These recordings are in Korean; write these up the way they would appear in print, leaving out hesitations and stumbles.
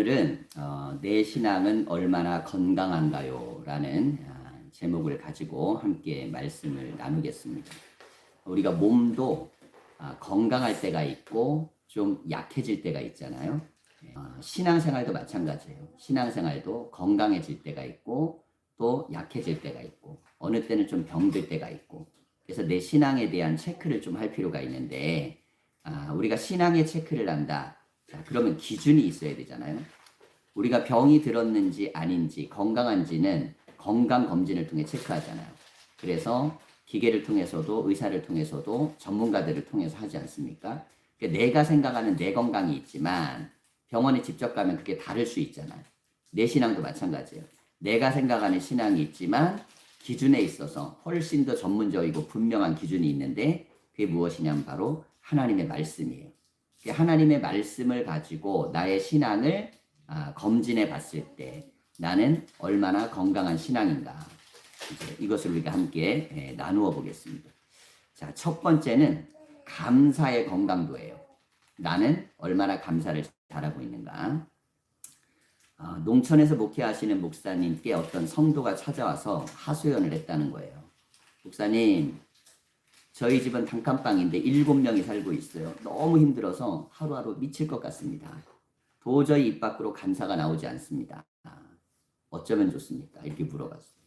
오늘은 내 신앙은 얼마나 건강한가요? 라는 제목을 가지고 함께 말씀을 나누겠습니다. 우리가 몸도 건강할 때가 있고 좀 약해질 때가 있잖아요. 신앙생활도 마찬가지예요. 신앙생활도 건강해질 때가 있고 또 약해질 때가 있고 어느 때는 좀 병들 때가 있고, 그래서 내 신앙에 대한 체크를 좀 할 필요가 있는데, 우리가 신앙의 체크를 한다. 자, 그러면 기준이 있어야 되잖아요. 우리가 병이 들었는지 아닌지 건강한지는 건강검진을 통해 체크하잖아요. 그래서 기계를 통해서도 의사를 통해서도 전문가들을 통해서 하지 않습니까? 그러니까 내가 생각하는 내 건강이 있지만 병원에 직접 가면 그게 다를 수 있잖아요. 내 신앙도 마찬가지예요. 내가 생각하는 신앙이 있지만 기준에 있어서 훨씬 더 전문적이고 분명한 기준이 있는데, 그게 무엇이냐면 바로 하나님의 말씀이에요. 하나님의 말씀을 가지고 나의 신앙을 검진해 봤을 때 나는 얼마나 건강한 신앙인가, 이것을 우리가 함께 나누어 보겠습니다. 자, 첫 번째는 감사의 건강도예요. 나는 얼마나 감사를 잘하고 있는가. 농촌에서 목회하시는 목사님께 어떤 성도가 찾아와서 하소연을 했다는 거예요. 목사님, 저희 집은 단칸방인데 7명이 살고 있어요. 너무 힘들어서 하루하루 미칠 것 같습니다. 도저히 입 밖으로 감사가 나오지 않습니다. 어쩌면 좋습니까? 이렇게 물어봤어요.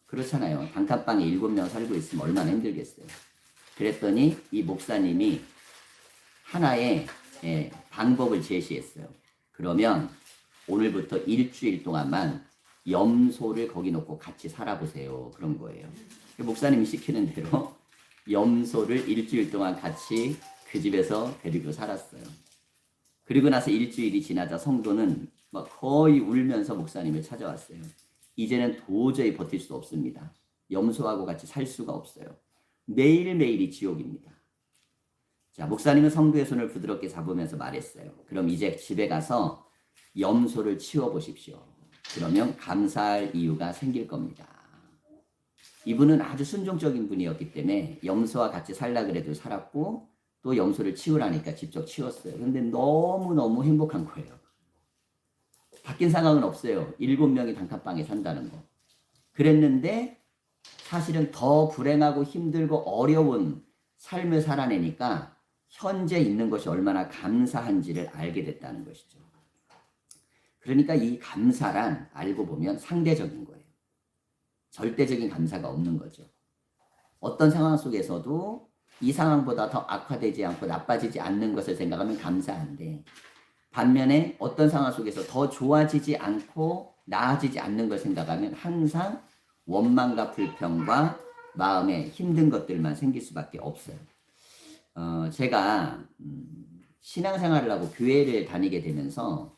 그렇잖아요. 단칸방에 7명 살고 있으면 얼마나 힘들겠어요. 그랬더니 이 목사님이 하나의 방법을 제시했어요. 그러면 오늘부터 일주일 동안만 염소를 거기 놓고 같이 살아보세요. 그런 거예요. 목사님이 시키는 대로 염소를 일주일 동안 같이 그 집에서 데리고 살았어요. 그리고 나서 일주일이 지나자 성도는 막 거의 울면서 목사님을 찾아왔어요. 이제는 도저히 버틸 수 없습니다. 염소하고 같이 살 수가 없어요. 매일매일이 지옥입니다. 자, 목사님은 성도의 손을 부드럽게 잡으면서 말했어요. 그럼 이제 집에 가서 염소를 치워보십시오. 그러면 감사할 이유가 생길 겁니다. 이분은 아주 순종적인 분이었기 때문에 염소와 같이 살라 그래도 살았고, 또 염소를 치우라니까 직접 치웠어요. 근데 너무너무 행복한 거예요. 바뀐 상황은 없어요. 7명이 단칸방에 산다는 거. 그랬는데 사실은 더 불행하고 힘들고 어려운 삶을 살아내니까 현재 있는 것이 얼마나 감사한지를 알게 됐다는 것이죠. 그러니까 이 감사란 알고 보면 상대적인 거예요. 절대적인 감사가 없는 거죠. 어떤 상황 속에서도 이 상황보다 더 악화되지 않고 나빠지지 않는 것을 생각하면 감사한데, 반면에 어떤 상황 속에서 더 좋아지지 않고 나아지지 않는 걸 생각하면 항상 원망과 불평과 마음에 힘든 것들만 생길 수밖에 없어요. 제가 신앙생활을 하고 교회를 다니게 되면서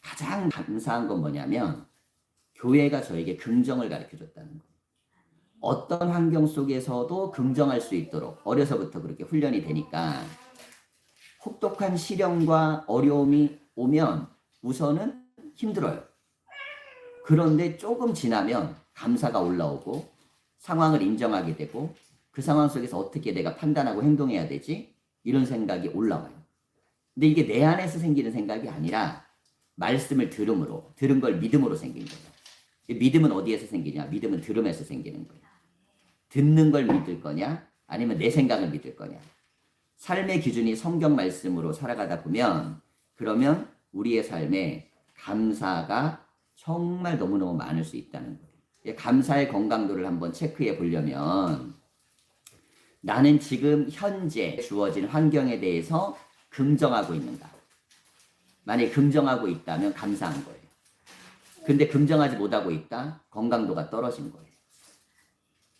가장 감사한 건 뭐냐면 교회가 저에게 긍정을 가르쳐줬다는 거예요. 어떤 환경 속에서도 긍정할 수 있도록 어려서부터 그렇게 훈련이 되니까 혹독한 시련과 어려움이 오면 우선은 힘들어요. 그런데 조금 지나면 감사가 올라오고 상황을 인정하게 되고 그 상황 속에서 어떻게 내가 판단하고 행동해야 되지? 이런 생각이 올라와요. 근데 이게 내 안에서 생기는 생각이 아니라 말씀을 들음으로, 들은 걸 믿음으로 생긴 거예요. 믿음은 어디에서 생기냐? 믿음은 들음에서 생기는 거예요. 듣는 걸 믿을 거냐? 아니면 내 생각을 믿을 거냐? 삶의 기준이 성경 말씀으로 살아가다 보면, 그러면 우리의 삶에 감사가 정말 너무너무 많을 수 있다는 거예요. 감사의 건강도를 한번 체크해 보려면, 나는 지금 현재 주어진 환경에 대해서 긍정하고 있는가? 만약에 긍정하고 있다면 감사한 거예요. 근데 긍정하지 못하고 있다? 건강도가 떨어진 거예요.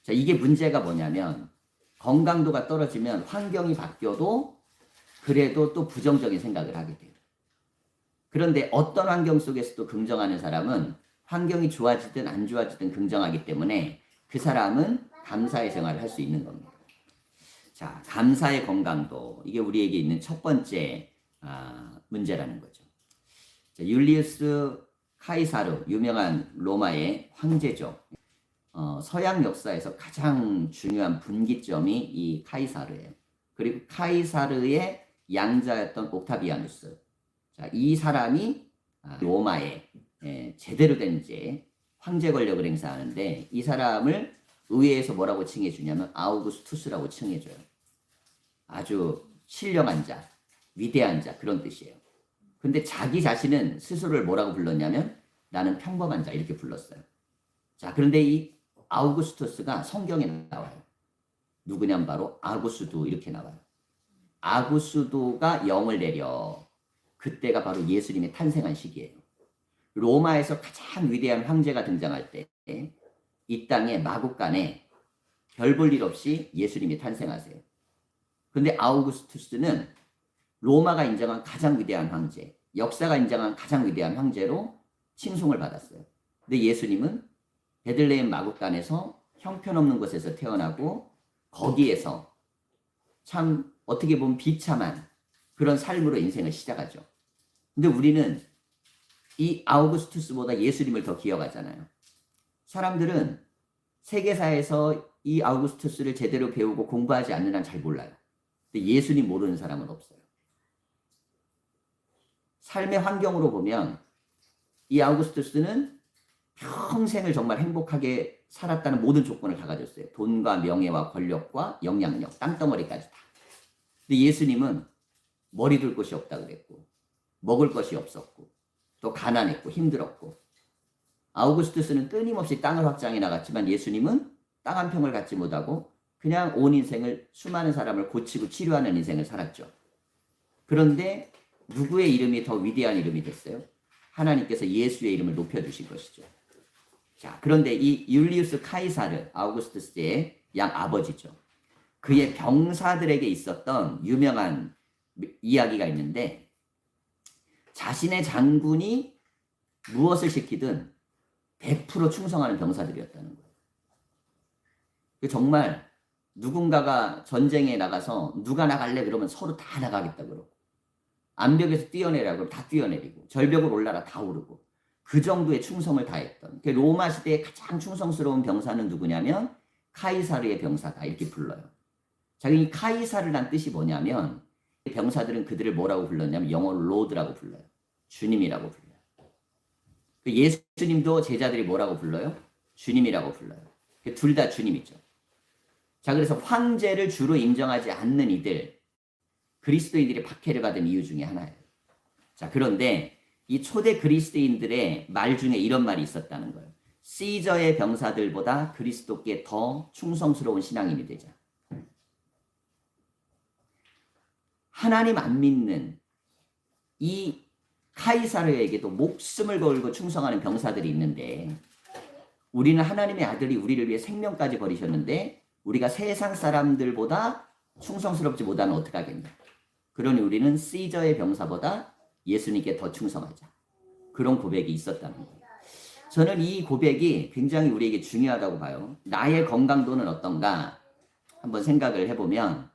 자, 이게 문제가 뭐냐면 건강도가 떨어지면 환경이 바뀌어도 그래도 또 부정적인 생각을 하게 돼요. 그런데 어떤 환경 속에서도 긍정하는 사람은 환경이 좋아지든 안 좋아지든 긍정하기 때문에 그 사람은 감사의 생활을 할 수 있는 겁니다. 자, 감사의 건강도, 이게 우리에게 있는 첫 번째 문제라는 거죠. 자, 율리우스 카이사르, 유명한 로마의 황제죠. 서양 역사에서 가장 중요한 분기점이 이 카이사르예요. 그리고 카이사르의 양자였던 옥타비아누스. 자, 이 사람이 로마에 제대로 된 이제 황제 권력을 행사하는데 이 사람을 의회에서 뭐라고 칭해주냐면 아우구스투스라고 칭해줘요. 아주 신령한 자, 위대한 자 그런 뜻이에요. 근데 자기 자신은 스스로를 뭐라고 불렀냐면 나는 평범한 자 이렇게 불렀어요. 자, 그런데 이 아우구스투스가 성경에 나와요. 누구냐면 바로 아구스도 이렇게 나와요. 아구스도가 영을 내려 그때가 바로 예수님이 탄생한 시기예요. 로마에서 가장 위대한 황제가 등장할 때 이 땅에 마국간에 별 볼 일 없이 예수님이 탄생하세요. 그런데 아우구스투스는 로마가 인정한 가장 위대한 황제, 역사가 인정한 가장 위대한 황제로 칭송을 받았어요. 근데 예수님은 베들레헴 마국간에서 형편없는 곳에서 태어나고 거기에서 참 어떻게 보면 비참한 그런 삶으로 인생을 시작하죠. 근데 우리는 이 아우구스투스보다 예수님을 더 기억하잖아요. 사람들은 세계사에서 이 아우구스투스를 제대로 배우고 공부하지 않는 한 잘 몰라요. 근데 예수님 모르는 사람은 없어요. 삶의 환경으로 보면 이 아우구스투스는 평생을 정말 행복하게 살았다는 모든 조건을 다 가졌어요. 돈과 명예와 권력과 영향력, 땅덩어리까지 다. 근데 예수님은 머리 둘 곳이 없다 그랬고 먹을 것이 없었고 또 가난했고 힘들었고 아우구스투스는 끊임없이 땅을 확장해 나갔지만 예수님은 땅 한 평을 갖지 못하고 그냥 온 인생을 수많은 사람을 고치고 치료하는 인생을 살았죠. 그런데 누구의 이름이 더 위대한 이름이 됐어요? 하나님께서 예수의 이름을 높여주신 것이죠. 자, 그런데 이 율리우스 카이사르 아우구스투스의 양 아버지죠. 그의 병사들에게 있었던 유명한 이야기가 있는데 자신의 장군이 무엇을 시키든 100% 충성하는 병사들이었다는 거예요. 정말 누군가가 전쟁에 나가서 누가 나갈래 그러면 서로 다 나가겠다 그러고 암벽에서 뛰어내라 그러면 다 뛰어내리고 절벽을 올라라 다 오르고 그 정도의 충성을 다했던 로마 시대의 가장 충성스러운 병사는 누구냐면 카이사르의 병사다 이렇게 불러요. 자, 이 카이사르란 뜻이 뭐냐면 병사들은 그들을 뭐라고 불렀냐면 영어로 로드라고 불러요. 주님이라고 불러요. 예수님도 제자들이 뭐라고 불러요? 주님이라고 불러요. 둘 다 주님이죠. 자, 그래서 황제를 주로 인정하지 않는 이들, 그리스도인들이 박해를 받은 이유 중에 하나예요. 자, 그런데 이 초대 그리스도인들의 말 중에 이런 말이 있었다는 거예요. 시저의 병사들보다 그리스도께 더 충성스러운 신앙인이 되자. 하나님 안 믿는 이 카이사르에게도 목숨을 걸고 충성하는 병사들이 있는데 우리는 하나님의 아들이 우리를 위해 생명까지 버리셨는데 우리가 세상 사람들보다 충성스럽지 못하면 어떡하겠냐. 그러니 우리는 시저의 병사보다 예수님께 더 충성하자. 그런 고백이 있었다는 거예요. 저는 이 고백이 굉장히 우리에게 중요하다고 봐요. 나의 건강도는 어떤가 한번 생각을 해보면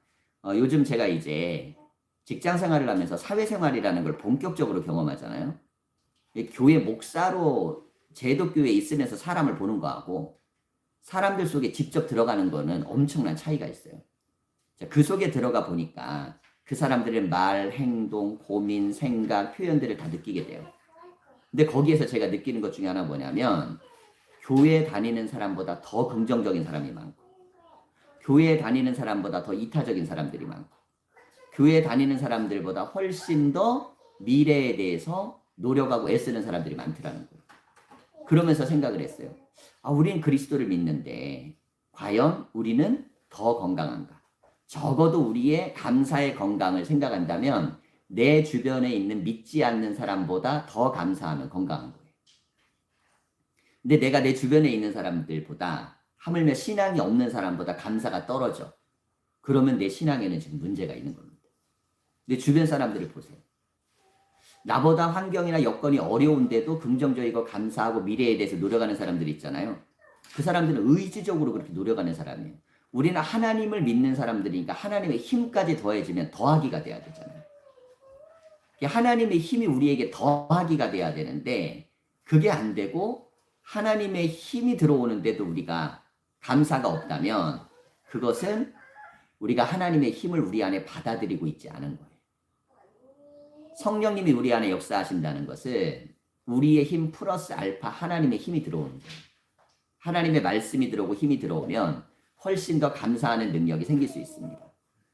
요즘 제가 이제 직장 생활을 하면서 사회생활이라는 걸 본격적으로 경험하잖아요. 교회 목사로 제독교회에 있으면서 사람을 보는 거하고 사람들 속에 직접 들어가는 거는 엄청난 차이가 있어요. 그 속에 들어가 보니까 그 사람들의 말, 행동, 고민, 생각, 표현들을 다 느끼게 돼요. 근데 거기에서 제가 느끼는 것 중에 하나 뭐냐면 교회 다니는 사람보다 더 긍정적인 사람이 많고 교회 다니는 사람보다 더 이타적인 사람들이 많고 교회 다니는 사람들보다 훨씬 더 미래에 대해서 노력하고 애쓰는 사람들이 많더라는 거예요. 그러면서 생각을 했어요. 우린 그리스도를 믿는데 과연 우리는 더 건강한가? 적어도 우리의 감사의 건강을 생각한다면 내 주변에 있는 믿지 않는 사람보다 더 감사하면 건강한 거예요. 근데 내가 내 주변에 있는 사람들보다 하물며 신앙이 없는 사람보다 감사가 떨어져. 그러면 내 신앙에는 지금 문제가 있는 겁니다. 내 주변 사람들을 보세요. 나보다 환경이나 여건이 어려운데도 긍정적이고 감사하고 미래에 대해서 노력하는 사람들이 있잖아요. 그 사람들은 의지적으로 그렇게 노력하는 사람이에요. 우리는 하나님을 믿는 사람들이니까 하나님의 힘까지 더해지면 더하기가 돼야 되잖아요. 하나님의 힘이 우리에게 더하기가 돼야 되는데 그게 안 되고 하나님의 힘이 들어오는데도 우리가 감사가 없다면 그것은 우리가 하나님의 힘을 우리 안에 받아들이고 있지 않은 거예요. 성령님이 우리 안에 역사하신다는 것은 우리의 힘 플러스 알파 하나님의 힘이 들어오는 거예요. 하나님의 말씀이 들어오고 힘이 들어오면 훨씬 더 감사하는 능력이 생길 수 있습니다.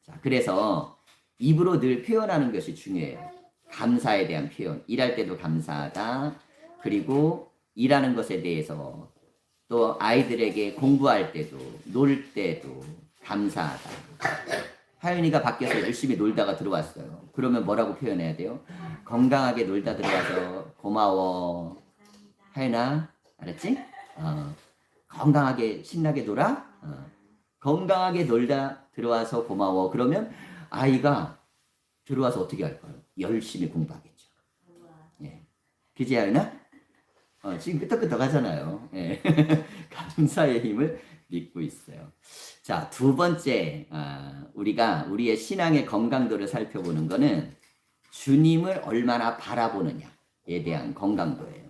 자, 그래서 입으로 늘 표현하는 것이 중요해요. 감사에 대한 표현. 일할 때도 감사하다. 그리고 일하는 것에 대해서 또 아이들에게 공부할 때도 놀 때도 감사하다. 하윤이가 밖에서 열심히 놀다가 들어왔어요. 그러면 뭐라고 표현해야 돼요? 건강하게 놀다 들어와서 고마워. 하윤아, 알았지? 건강하게 신나게 놀아. 건강하게 놀다 들어와서 고마워. 그러면 아이가 들어와서 어떻게 할까요? 열심히 공부하겠죠. 예. 그지 하윤아? 지금 끄떡끄떡 하잖아요. 예. 감사의 힘을 믿고 있어요. 자, 두 번째, 우리가 우리의 신앙의 건강도를 살펴보는 거는 주님을 얼마나 바라보느냐에 대한 건강도예요.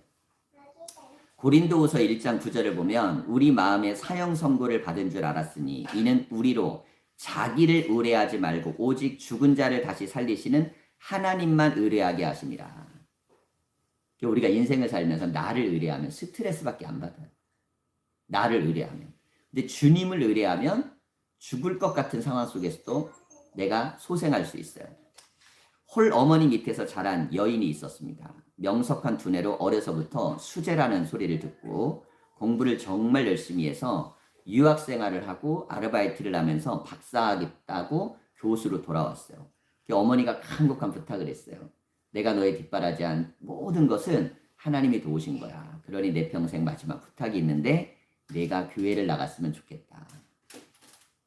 고린도후서 1장 9절을 보면 우리 마음에 사형 선고를 받은 줄 알았으니 이는 우리로 자기를 의뢰하지 말고 오직 죽은 자를 다시 살리시는 하나님만 의뢰하게 하십니다. 우리가 인생을 살면서 나를 의뢰하면 스트레스밖에 안 받아요. 나를 의뢰하면. 근데 주님을 의뢰하면 죽을 것 같은 상황 속에서도 내가 소생할 수 있어요. 홀 어머니 밑에서 자란 여인이 있었습니다. 명석한 두뇌로 어려서부터 수재라는 소리를 듣고 공부를 정말 열심히 해서 유학 생활을 하고 아르바이트를 하면서 박사학위 따고 교수로 돌아왔어요. 어머니가 간곡한 부탁을 했어요. 내가 너의 뒷바라지한 모든 것은 하나님이 도우신 거야. 그러니 내 평생 마지막 부탁이 있는데 내가 교회를 나갔으면 좋겠다.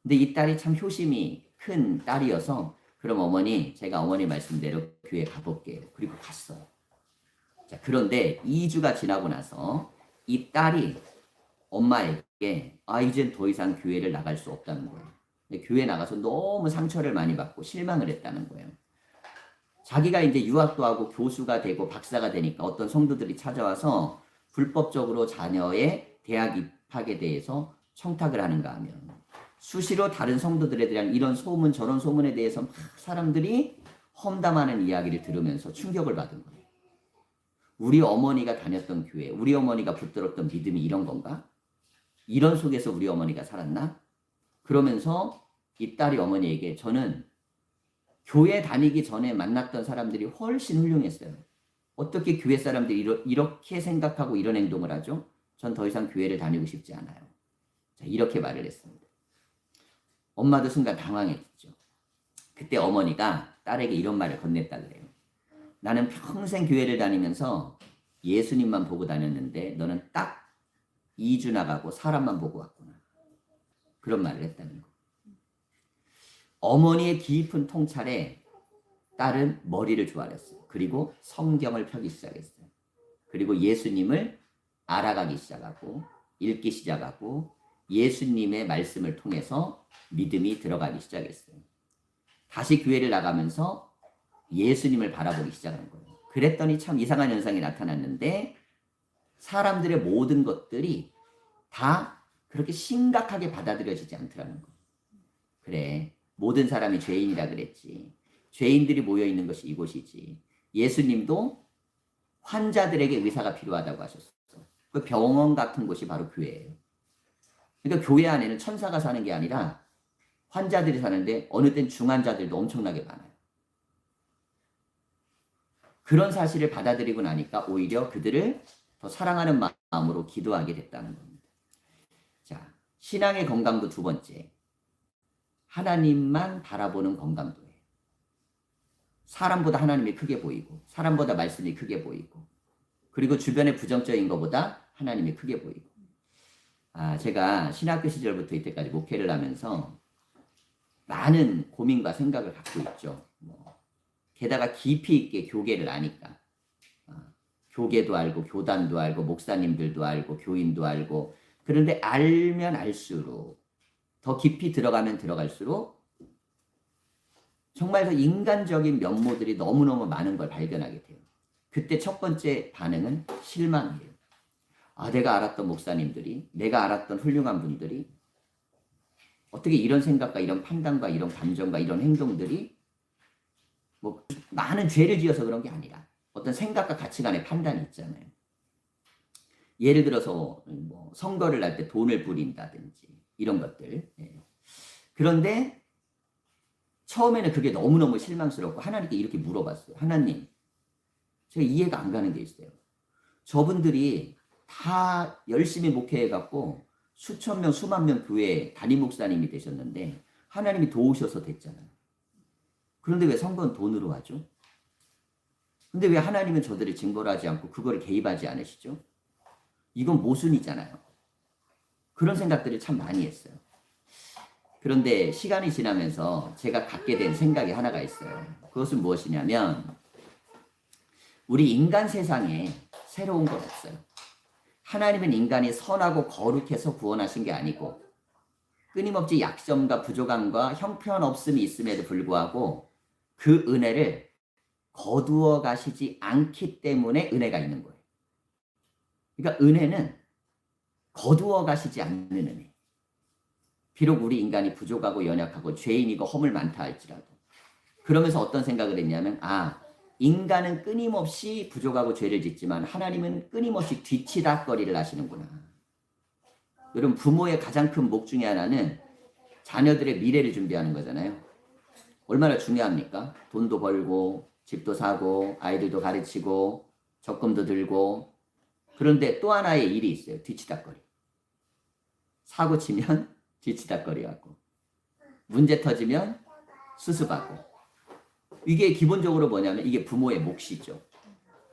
근데 이 딸이 참 효심이 큰 딸이어서 그럼 어머니, 제가 어머니 말씀대로 교회 가볼게요. 그리고 갔어요. 자, 그런데 2주가 지나고 나서 이 딸이 엄마에게 이젠 더 이상 교회를 나갈 수 없다는 거예요. 교회 나가서 너무 상처를 많이 받고 실망을 했다는 거예요. 자기가 이제 유학도 하고 교수가 되고 박사가 되니까 어떤 성도들이 찾아와서 불법적으로 자녀의 대학 입학에 대해서 청탁을 하는가 하면 수시로 다른 성도들에 대한 이런 소문 저런 소문에 대해서 막 사람들이 험담하는 이야기를 들으면서 충격을 받은 거예요. 우리 어머니가 다녔던 교회, 우리 어머니가 붙들었던 믿음이 이런 건가? 이런 속에서 우리 어머니가 살았나? 그러면서 이 딸이 어머니에게 저는 교회 다니기 전에 만났던 사람들이 훨씬 훌륭했어요. 어떻게 교회 사람들이 이렇게 생각하고 이런 행동을 하죠? 전 더 이상 교회를 다니고 싶지 않아요. 자, 이렇게 말을 했습니다. 엄마도 순간 당황했죠. 그때 어머니가 딸에게 이런 말을 건넸다 그래요. 나는 평생 교회를 다니면서 예수님만 보고 다녔는데 너는 딱 2주 나가고 사람만 보고 왔구나. 그런 말을 했다는 거. 어머니의 깊은 통찰에 딸은 머리를 조아렸어요. 그리고 성경을 펴기 시작했어요. 그리고 예수님을 알아가기 시작하고 읽기 시작하고 예수님의 말씀을 통해서 믿음이 들어가기 시작했어요. 다시 교회를 나가면서 예수님을 바라보기 시작한 거예요. 그랬더니 참 이상한 현상이 나타났는데 사람들의 모든 것들이 다 그렇게 심각하게 받아들여지지 않더라는 거예요. 그래, 모든 사람이 죄인이라 그랬지. 죄인들이 모여있는 것이 이곳이지. 예수님도 환자들에게 의사가 필요하다고 하셨어. 그 병원 같은 곳이 바로 교회예요. 그러니까 교회 안에는 천사가 사는 게 아니라 환자들이 사는데 어느 땐 중환자들도 엄청나게 많아요. 그런 사실을 받아들이고 나니까 오히려 그들을 더 사랑하는 마음으로 기도하게 됐다는 겁니다. 자, 신앙의 건강도 두 번째. 하나님만 바라보는 건강도예요. 사람보다 하나님이 크게 보이고 사람보다 말씀이 크게 보이고 그리고 주변의 부정적인 것보다 하나님이 크게 보이고 제가 신학교 시절부터 이때까지 목회를 하면서 많은 고민과 생각을 갖고 있죠. 게다가 깊이 있게 교계를 아니까 교계도 알고 교단도 알고 목사님들도 알고 교인도 알고 그런데 알면 알수록 더 깊이 들어가면 들어갈수록 정말 그 인간적인 면모들이 너무너무 많은 걸 발견하게 돼요. 그때 첫 번째 반응은 실망이에요. 내가 알았던 목사님들이, 내가 알았던 훌륭한 분들이 어떻게 이런 생각과 이런 판단과 이런 감정과 이런 행동들이 많은 죄를 지어서 그런 게 아니라 어떤 생각과 가치관의 판단이 있잖아요. 예를 들어서 뭐 선거를 할 때 돈을 부린다든지 이런 것들. 예. 그런데 처음에는 그게 너무너무 실망스럽고 하나님께 이렇게 물어봤어요. 하나님, 제가 이해가 안 가는 게 있어요. 저분들이 다 열심히 목회해갖고 수천 명, 수만 명 교회 담임 목사님이 되셨는데 하나님이 도우셔서 됐잖아요. 그런데 왜 선거는 돈으로 하죠? 근데 왜 하나님은 저들을 징벌하지 않고 그거를 개입하지 않으시죠? 이건 모순이잖아요. 그런 생각들을 참 많이 했어요. 그런데 시간이 지나면서 제가 갖게 된 생각이 하나가 있어요. 그것은 무엇이냐면 우리 인간 세상에 새로운 건 없어요. 하나님은 인간이 선하고 거룩해서 구원하신 게 아니고 끊임없이 약점과 부족함과 형편없음이 있음에도 불구하고 그 은혜를 거두어 가시지 않기 때문에 은혜가 있는 거예요. 그러니까 은혜는 거두어 가시지 않는 은혜. 비록 우리 인간이 부족하고 연약하고 죄인이고 허물 많다 할지라도 그러면서 어떤 생각을 했냐면 인간은 끊임없이 부족하고 죄를 짓지만 하나님은 끊임없이 뒤치다꺼리를 하시는구나. 여러분 부모의 가장 큰 목 중에 하나는 자녀들의 미래를 준비하는 거잖아요. 얼마나 중요합니까? 돈도 벌고 집도 사고 아이들도 가르치고 적금도 들고 그런데 또 하나의 일이 있어요. 뒤치다꺼리. 사고 치면 뒤치다꺼리하고 문제 터지면 수습하고 이게 기본적으로 뭐냐면 이게 부모의 몫이죠.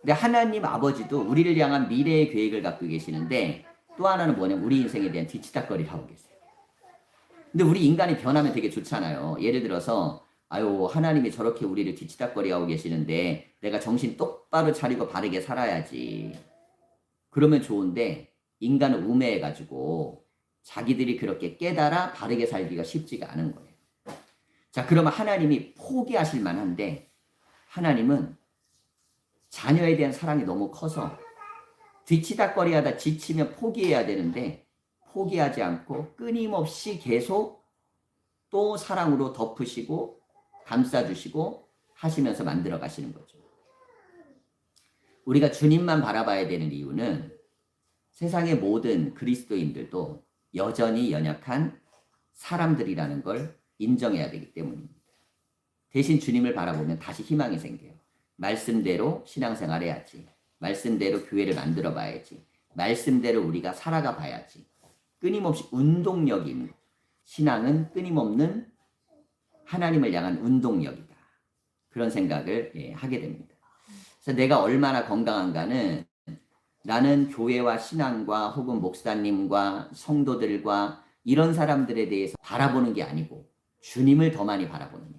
근데 하나님 아버지도 우리를 향한 미래의 계획을 갖고 계시는데 또 하나는 뭐냐면 우리 인생에 대한 뒤치다꺼리를 하고 계세요. 근데 우리 인간이 변하면 되게 좋잖아요. 예를 들어서 아유 하나님이 저렇게 우리를 뒤치다꺼리하고 계시는데 내가 정신 똑바로 차리고 바르게 살아야지. 그러면 좋은데 인간은 우매해가지고 자기들이 그렇게 깨달아 바르게 살기가 쉽지가 않은 거예요. 자, 그러면 하나님이 포기하실 만한데 하나님은 자녀에 대한 사랑이 너무 커서 뒤치다꺼리하다 지치면 포기해야 되는데 포기하지 않고 끊임없이 계속 또 사랑으로 덮으시고 감싸주시고 하시면서 만들어 가시는 거죠. 우리가 주님만 바라봐야 되는 이유는 세상의 모든 그리스도인들도 여전히 연약한 사람들이라는 걸 인정해야 되기 때문입니다. 대신 주님을 바라보면 다시 희망이 생겨요. 말씀대로 신앙생활 해야지. 말씀대로 교회를 만들어 봐야지. 말씀대로 우리가 살아가 봐야지. 끊임없이 운동력이 있는 신앙은 끊임없는 하나님을 향한 운동력이다. 그런 생각을 하게 됩니다. 그래서 내가 얼마나 건강한가는 나는 교회와 신앙과 혹은 목사님과 성도들과 이런 사람들에 대해서 바라보는 게 아니고 주님을 더 많이 바라보느냐.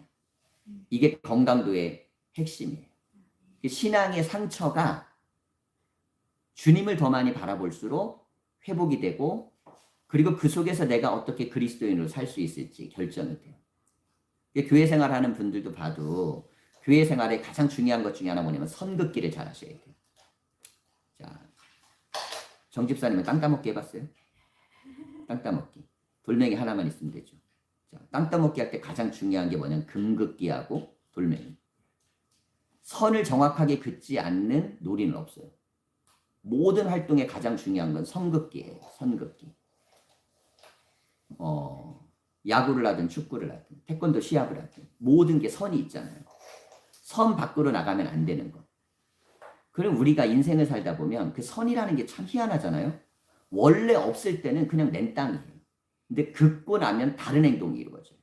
이게 건강도의 핵심이에요. 신앙의 상처가 주님을 더 많이 바라볼수록 회복이 되고 그리고 그 속에서 내가 어떻게 그리스도인으로 살 수 있을지 결정이 돼요. 교회 생활하는 분들도 봐도 교회 생활의 가장 중요한 것 중에 하나 뭐냐면 선긋기를 잘 하셔야 돼요. 자, 정 집사님은 땅 따먹기 해봤어요? 땅 따먹기. 돌멩이 하나만 있으면 되죠. 자, 땅 따먹기 할 때 가장 중요한 게 뭐냐면 금긋기하고 돌멩이. 선을 정확하게 긋지 않는 놀이는 없어요. 모든 활동에 가장 중요한 건 선긋기예요. 선긋기. 야구를 하든 축구를 하든 태권도 시합을 하든 모든 게 선이 있잖아요. 선 밖으로 나가면 안 되는 거. 그럼 우리가 인생을 살다 보면 그 선이라는 게 참 희한하잖아요. 원래 없을 때는 그냥 낸 땅이에요. 근데 긋고 나면 다른 행동이 이루어져요.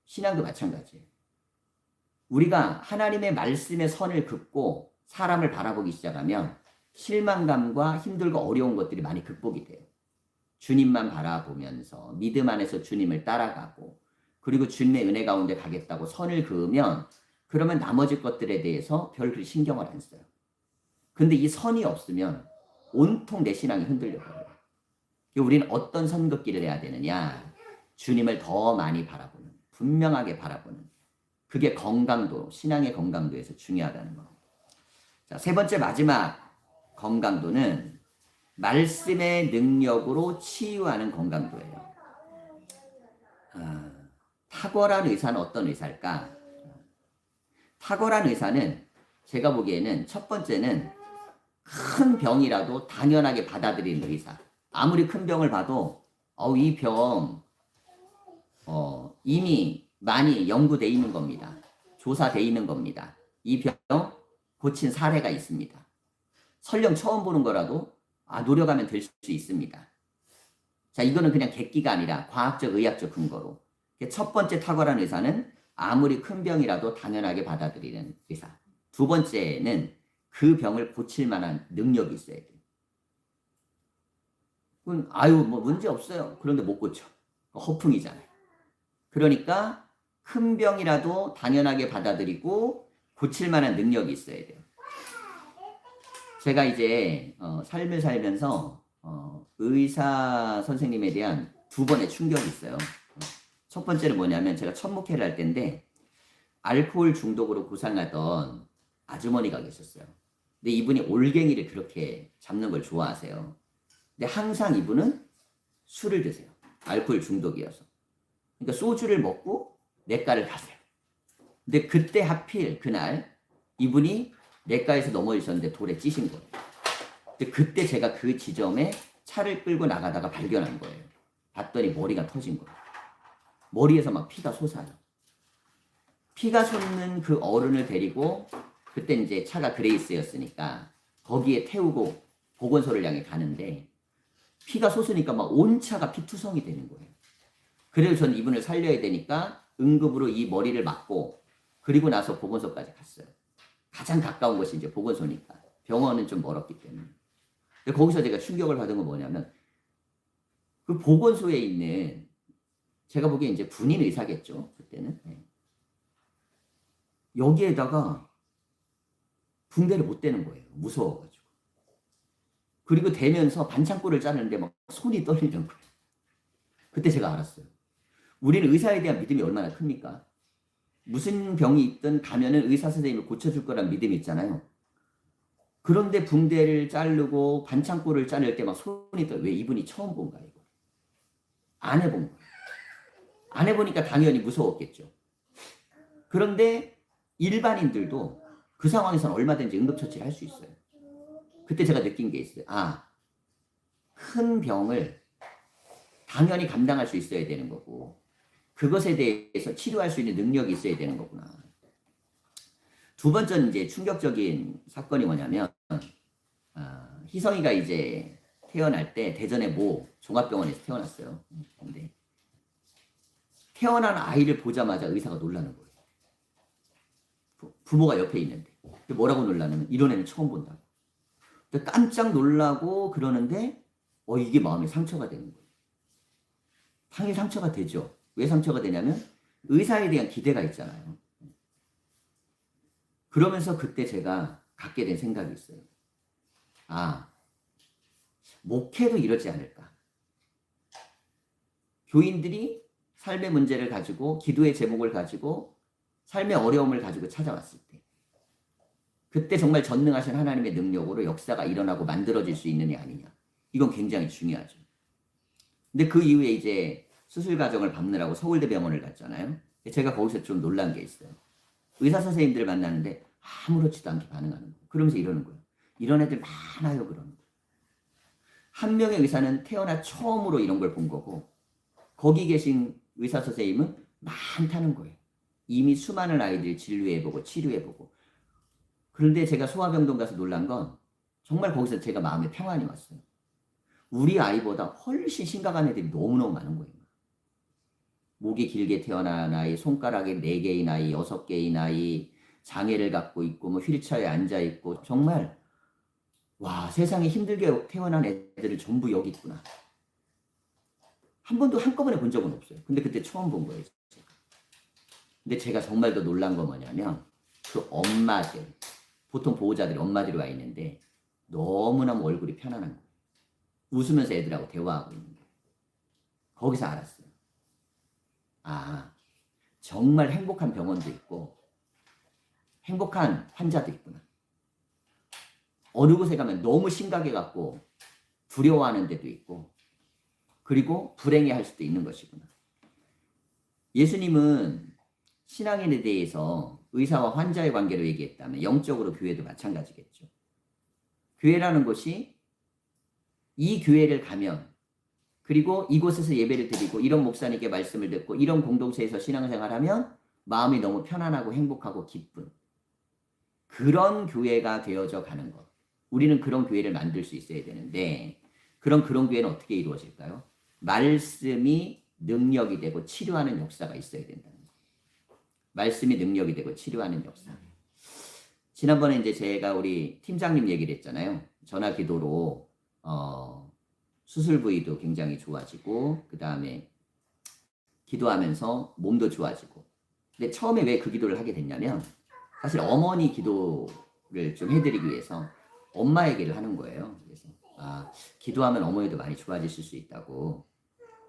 신앙도 마찬가지예요. 우리가 하나님의 말씀의 선을 긋고 사람을 바라보기 시작하면 실망감과 힘들고 어려운 것들이 많이 극복이 돼요. 주님만 바라보면서 믿음 안에서 주님을 따라가고 그리고 주님의 은혜 가운데 가겠다고 선을 그으면 그러면 나머지 것들에 대해서 별 신경을 안 써요. 근데 이 선이 없으면 온통 내 신앙이 흔들려버려요. 우리는 어떤 선긋기를 해야 되느냐? 주님을 더 많이 바라보는, 분명하게 바라보는. 그게 건강도, 신앙의 건강도에서 중요하다는 겁니다. 자, 세 번째 마지막 건강도는 말씀의 능력으로 치유하는 건강도예요. 탁월한 의사는 어떤 의사일까? 탁월한 의사는 제가 보기에는 첫 번째는 큰 병이라도 당연하게 받아들이는 의사. 아무리 큰 병을 봐도 이 병 이미 많이 연구돼 있는 겁니다. 조사돼 있는 겁니다. 이 병 고친 사례가 있습니다. 설령 처음 보는 거라도 노력하면 될 수 있습니다. 자, 이거는 그냥 객기가 아니라 과학적 의학적 근거로. 첫 번째 탁월한 의사는 아무리 큰 병이라도 당연하게 받아들이는 의사. 두 번째는 그 병을 고칠 만한 능력이 있어야 돼요. 그건 뭐 문제 없어요. 그런데 못 고쳐. 허풍이잖아요. 그러니까 큰 병이라도 당연하게 받아들이고 고칠 만한 능력이 있어야 돼요. 제가 이제 삶을 살면서 의사 선생님에 대한 두 번의 충격이 있어요. 첫 번째는 뭐냐면 제가 첫 목회를 할 때인데 알코올 중독으로 고생하던 아주머니가 계셨어요. 근데 이분이 올갱이를 그렇게 잡는 걸 좋아하세요. 근데 항상 이분은 술을 드세요. 알코올 중독이어서. 그러니까 소주를 먹고 내과를 가세요. 근데 그때 하필 그날 이분이 내과에서 넘어지셨는데 돌에 찌신 거예요. 근데 그때 제가 그 지점에 차를 끌고 나가다가 발견한 거예요. 봤더니 머리가 터진 거예요. 머리에서 막 피가 솟아요. 피가 솟는 그 어른을 데리고 그때 이제 차가 그레이스였으니까 거기에 태우고 보건소를 향해 가는데 피가 솟으니까 막 온 차가 피투성이 되는 거예요. 그래서 저는 이분을 살려야 되니까 응급으로 이 머리를 맞고 그리고 나서 보건소까지 갔어요. 가장 가까운 곳이 이제 보건소니까. 병원은 좀 멀었기 때문에. 근데 거기서 제가 충격을 받은 건 뭐냐면 그 보건소에 있는 제가 보기엔 이제 군인 의사겠죠. 그때는. 여기에다가 붕대를 못 대는 거예요. 무서워가지고. 그리고 대면서 반창고를 자르는데 막 손이 떨리는 거예요. 그때 제가 알았어요. 우리는 의사에 대한 믿음이 얼마나 큽니까? 무슨 병이 있든 가면은 의사 선생님을 고쳐줄 거란 믿음이 있잖아요. 그런데 붕대를 자르고 반창고를 자를 때 막 손이 떨려. 왜? 이분이 처음 본 거야, 이거. 안 해본 거야. 안 해보니까 당연히 무서웠겠죠. 그런데 일반인들도 그 상황에서는 얼마든지 응급처치를 할 수 있어요. 그때 제가 느낀 게 있어요. 큰 병을 당연히 감당할 수 있어야 되는 거고 그것에 대해서 치료할 수 있는 능력이 있어야 되는 거구나. 두 번째는 이제 충격적인 사건이 뭐냐면 희성이가 이제 태어날 때 대전의 모 종합병원에서 태어났어요. 근데 태어난 아이를 보자마자 의사가 놀라는 거예요. 부모가 옆에 있는데 뭐라고 놀라냐면 이런 애는 처음 본다고. 깜짝 놀라고 그러는데 이게 마음에 상처가 되는 거예요. 당연히 상처가 되죠. 왜 상처가 되냐면 의사에 대한 기대가 있잖아요. 그러면서 그때 제가 갖게 된 생각이 있어요. 목회도 이러지 않을까. 교인들이 삶의 문제를 가지고 기도의 제목을 가지고 삶의 어려움을 가지고 찾아왔을 때 그때 정말 전능하신 하나님의 능력으로 역사가 일어나고 만들어질 수 있느냐 아니냐. 이건 굉장히 중요하죠. 근데 그 이후에 이제 수술 과정을 밟느라고 서울대병원을 갔잖아요. 제가 거기서 좀 놀란 게 있어요. 의사 선생님들을 만나는데 아무렇지도 않게 반응하는 거예요. 그러면서 이러는 거예요. 이런 애들 많아요. 그러는 거예요. 한 명의 의사는 태어나 처음으로 이런 걸 본 거고 거기 계신 의사 선생님은 많다는 거예요. 이미 수많은 아이들 진료해보고 치료해보고. 그런데 제가 소아병동 가서 놀란 건 정말 거기서 제가 마음에 평안이 왔어요. 우리 아이보다 훨씬 심각한 애들이 너무너무 많은 거예요. 목이 길게 태어난 아이, 손가락에 4개의 아이, 6개의 아이, 장애를 갖고 있고 뭐 휠체어에 앉아있고 정말 와 세상에 힘들게 태어난 애들을 전부 여기 있구나. 한 번도 한꺼번에 본 적은 없어요. 근데 그때 처음 본 거예요. 제가. 근데 제가 정말 더 놀란 건 뭐냐면 그 엄마들, 보통 보호자들이 엄마들이 와 있는데 너무너무 얼굴이 편안한 거예요. 웃으면서 애들하고 대화하고 있는 거예요. 거기서 알았어요. 정말 행복한 병원도 있고 행복한 환자도 있구나. 어느 곳에 가면 너무 심각해갖고 두려워하는 데도 있고 그리고 불행해할 수도 있는 것이구나. 예수님은 신앙인에 대해서 의사와 환자의 관계로 얘기했다면 영적으로 교회도 마찬가지겠죠. 교회라는 것이 이 교회를 가면 그리고 이곳에서 예배를 드리고 이런 목사님께 말씀을 듣고 이런 공동체에서 신앙생활하면 마음이 너무 편안하고 행복하고 기쁜 그런 교회가 되어져 가는 것. 우리는 그런 교회를 만들 수 있어야 되는데 그런 교회는 어떻게 이루어질까요? 말씀이 능력이 되고 치료하는 역사가 있어야 된다는 거예요. 말씀이 능력이 되고 치료하는 역사. 지난번에 이제 제가 우리 팀장님 얘기를 했잖아요. 전화 기도로 수술 부위도 굉장히 좋아지고 그 다음에 기도하면서 몸도 좋아지고. 근데 처음에 왜 그 기도를 하게 됐냐면 사실 어머니 기도를 좀 해드리기 위해서 엄마 얘기를 하는 거예요. 그래서 기도하면 어머니도 많이 좋아지실 수 있다고.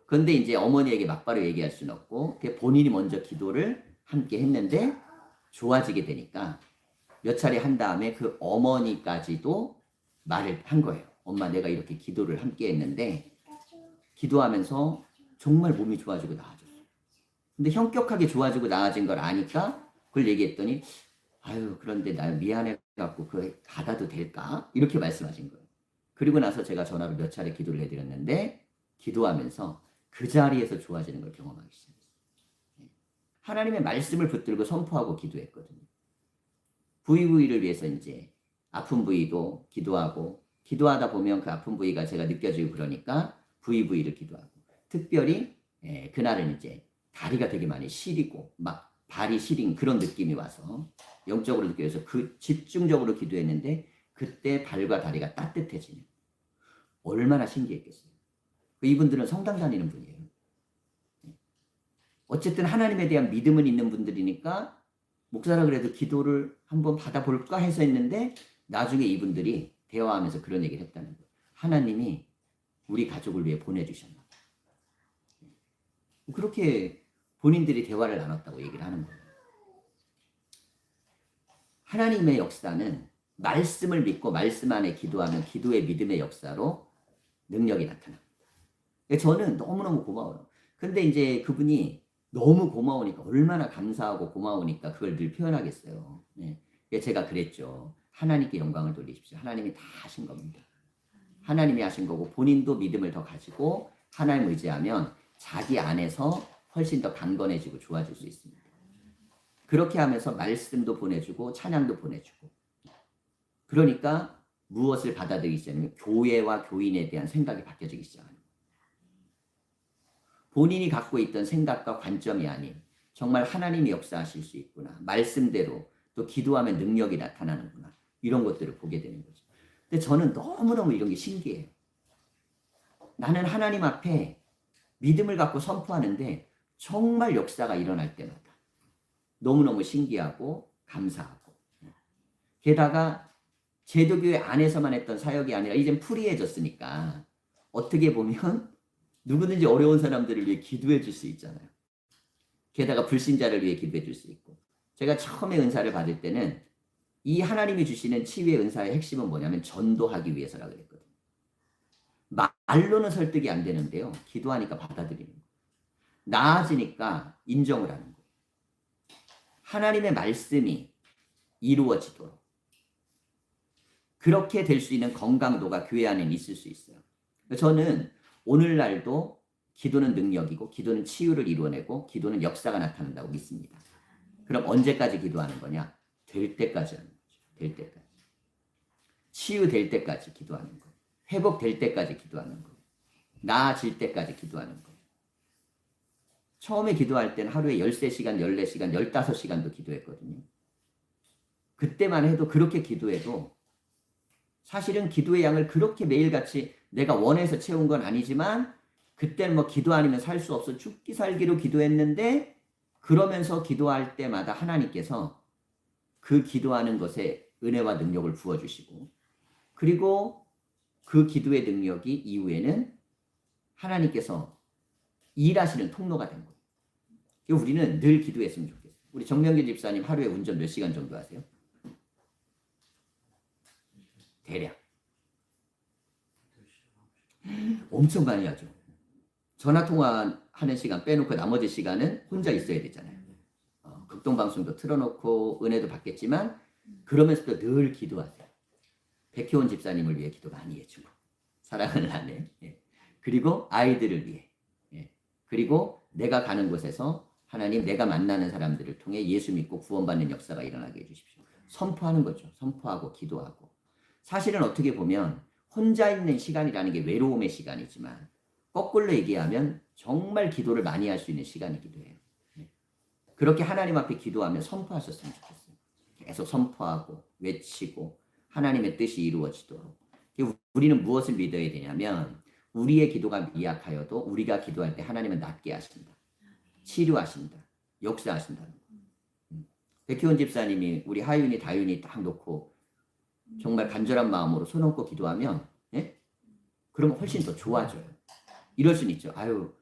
그런데 이제 어머니에게 막바로 얘기할 수는 없고 본인이 먼저 기도를 함께 했는데 좋아지게 되니까 몇 차례 한 다음에 그 어머니까지도 말을 한 거예요. 엄마 내가 이렇게 기도를 함께 했는데 기도하면서 정말 몸이 좋아지고 나아졌어. 근데 현격하게 좋아지고 나아진 걸 아니까 그걸 얘기했더니 아유 그런데 나 미안해갖고 그거 받아도 될까? 이렇게 말씀하신 거예요. 그리고 나서 제가 전화로 몇 차례 기도를 해드렸는데 기도하면서 그 자리에서 좋아지는 걸 경험하기 시작했어요. 하나님의 말씀을 붙들고 선포하고 기도했거든요. 부위를 위해서 이제 아픈 부위도 기도하고 기도하다 보면 그 아픈 부위가 제가 느껴지고 그러니까 부위를 기도하고 특별히 그날은 이제 다리가 되게 많이 시리고 막 발이 시린 그런 느낌이 와서 영적으로 느껴져서 그 집중적으로 기도했는데 그때 발과 다리가 따뜻해지는 얼마나 신기했겠어요. 이분들은 성당 다니는 분이에요. 어쨌든 하나님에 대한 믿음은 있는 분들이니까 목사라 그래도 기도를 한번 받아볼까 해서 했는데 나중에 이분들이 대화하면서 그런 얘기를 했다는 거예요. 하나님이 우리 가족을 위해 보내주셨나. 그렇게 본인들이 대화를 나눴다고 얘기를 하는 거예요. 하나님의 역사는 말씀을 믿고 말씀 안에 기도하면 기도의 믿음의 역사로 능력이 나타납니다. 저는 너무너무 고마워요. 근데 이제 그분이 너무 고마우니까 얼마나 감사하고 고마우니까 그걸 늘 표현하겠어요. 네. 제가 그랬죠. 하나님께 영광을 돌리십시오. 하나님이 다 하신 겁니다. 하나님이 하신 거고 본인도 믿음을 더 가지고 하나님 의지하면 자기 안에서 훨씬 더 강건해지고 좋아질 수 있습니다. 그렇게 하면서 말씀도 보내주고 찬양도 보내주고 그러니까 무엇을 받아들이기 시작하면 교회와 교인에 대한 생각이 바뀌어지기 시작합니다. 본인이 갖고 있던 생각과 관점이 아닌 정말 하나님이 역사하실 수 있구나. 말씀대로 또 기도하면 능력이 나타나는구나. 이런 것들을 보게 되는 거죠. 근데 저는 너무너무 이런 게 신기해요. 나는 하나님 앞에 믿음을 갖고 선포하는데 정말 역사가 일어날 때마다 너무너무 신기하고 감사하고 게다가 제도교회 안에서만 했던 사역이 아니라 이젠 프리해졌으니까 어떻게 보면 누구든지 어려운 사람들을 위해 기도해 줄 수 있잖아요. 게다가 불신자를 위해 기도해 줄 수 있고 제가 처음에 은사를 받을 때는 이 하나님이 주시는 치유의 은사의 핵심은 뭐냐면 전도하기 위해서라 그랬거든요. 말로는 설득이 안 되는데요. 기도하니까 받아들이는 거예요. 나아지니까 인정을 하는 거예요. 하나님의 말씀이 이루어지도록 그렇게 될 수 있는 건강도가 교회 안에 있을 수 있어요. 저는 오늘날도 기도는 능력이고 기도는 치유를 이루어내고 기도는 역사가 나타난다고 믿습니다. 그럼 언제까지 기도하는 거냐? 될 때까지 하는 거죠. 될 때까지. 치유될 때까지 기도하는 거예요. 회복될 때까지 기도하는 거예요. 나아질 때까지 기도하는 거예요. 처음에 기도할 때는 하루에 13시간, 14시간, 15시간도 기도했거든요. 그때만 해도 그렇게 기도해도 사실은 기도의 양을 그렇게 매일같이 내가 원해서 채운 건 아니지만 그때는 뭐 기도 아니면 살 수 없어 죽기 살기로 기도했는데 그러면서 기도할 때마다 하나님께서 그 기도하는 것에 은혜와 능력을 부어주시고 그리고 그 기도의 능력이 이후에는 하나님께서 일하시는 통로가 된 거예요. 우리는 늘 기도했으면 좋겠어요. 우리 정명길 집사님 하루에 운전 몇 시간 정도 하세요? 대략. 엄청 많이 하죠. 전화통화하는 시간 빼놓고 나머지 시간은 혼자 있어야 되잖아요. 극동방송도 틀어놓고 은혜도 받겠지만 그러면서도 늘 기도하세요. 백효원 집사님을 위해 기도 많이 해주고 사랑하는 아내, 예. 그리고 아이들을 위해, 예. 그리고 내가 가는 곳에서 하나님 내가 만나는 사람들을 통해 예수 믿고 구원받는 역사가 일어나게 해주십시오. 선포하는 거죠. 선포하고 기도하고. 사실은 어떻게 보면 혼자 있는 시간이라는 게 외로움의 시간이지만 거꾸로 얘기하면 정말 기도를 많이 할 수 있는 시간이기도 해요. 그렇게 하나님 앞에 기도하며 선포하셨으면 좋겠어요. 계속 선포하고 외치고 하나님의 뜻이 이루어지도록. 우리는 무엇을 믿어야 되냐면 우리의 기도가 미약하여도 우리가 기도할 때 하나님은 낫게 하신다. 치료하신다. 역사하신다는 거. 백희원 집사님이 우리 하윤이 다윤이 딱 놓고 정말 간절한 마음으로 손 얹고 기도하면, 예? 그러면 훨씬 더 좋아져요. 이럴 수는 있죠. 아유,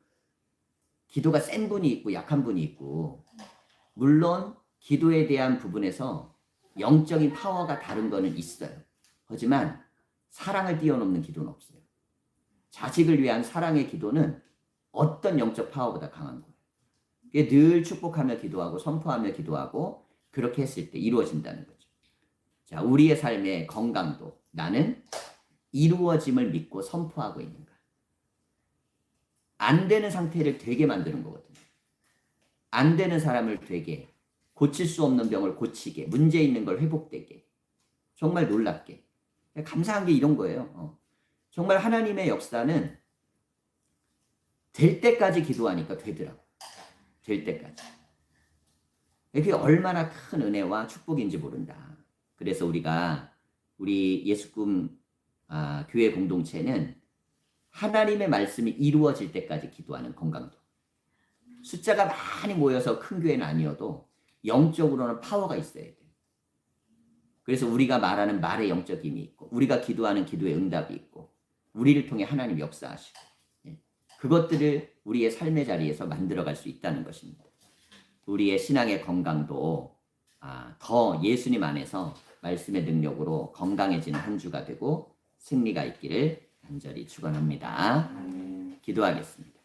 기도가 센 분이 있고 약한 분이 있고, 물론 기도에 대한 부분에서 영적인 파워가 다른 거는 있어요. 하지만 사랑을 뛰어넘는 기도는 없어요. 자식을 위한 사랑의 기도는 어떤 영적 파워보다 강한 거예요. 그게 늘 축복하며 기도하고 선포하며 기도하고 그렇게 했을 때 이루어진다는 거죠. 자, 우리의 삶의 건강도 나는 이루어짐을 믿고 선포하고 있는가. 안 되는 상태를 되게 만드는 거거든요. 안 되는 사람을 되게, 고칠 수 없는 병을 고치게, 문제 있는 걸 회복되게, 정말 놀랍게. 감사한 게 이런 거예요. 정말 하나님의 역사는 될 때까지 기도하니까 되더라고. 될 때까지. 그게 얼마나 큰 은혜와 축복인지 모른다. 그래서 우리 예수꿈 교회 공동체는 하나님의 말씀이 이루어질 때까지 기도하는 건강도. 숫자가 많이 모여서 큰 교회는 아니어도 영적으로는 파워가 있어야 돼요. 그래서 우리가 말하는 말의 영적 힘이 있고 우리가 기도하는 기도의 응답이 있고 우리를 통해 하나님 역사하시고 그것들을 우리의 삶의 자리에서 만들어갈 수 있다는 것입니다. 우리의 신앙의 건강도 더 예수님 안에서 말씀의 능력으로 건강해지는 한 주가 되고 승리가 있기를 간절히 축원합니다. 기도하겠습니다.